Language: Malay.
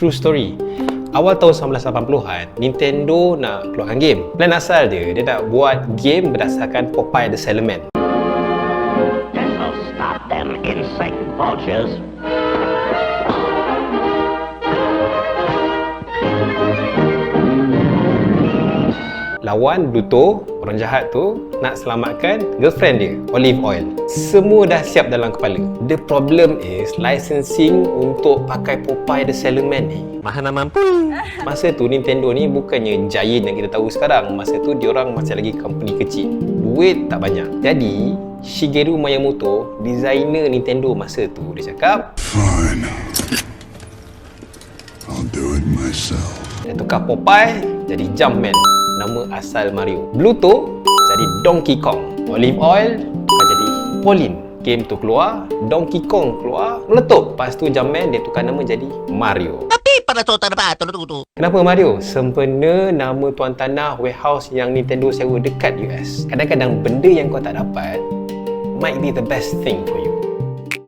True story. Awal tahun 1980-an, Nintendo nak keluarkan game. Plan asal dia nak buat game berdasarkan Popeye the Sailor Man. This'll stop them insect vultures. Lawan Pluto, orang jahat tu nak selamatkan girlfriend dia, Olive Oil. Semua dah siap dalam kepala. The problem is licensing untuk pakai Popeye the Sailor Man ni Mana mampu. masa tu Nintendo ni bukannya giant yang kita tahu sekarang. Masa tu diorang masih lagi company kecil. Duit tak banyak. Jadi Shigeru Miyamoto, designer Nintendo masa tu, dia cakap, Fine. I'll do it myself. dia tukar Popeye jadi Jumpman, nama asal Mario. Pluto jadi Donkey Kong. Olive Oil tukar jadi Pauline. Game tu keluar, Donkey Kong keluar, meletup. Lepas tu Jumpman dia tukar nama jadi Mario. Tapi pada tu tak dapat tu. Kenapa Mario? Sempena nama tuan tanah warehouse yang Nintendo sewa dekat US. Kadang-kadang benda yang kau tak dapat might be the best thing for you.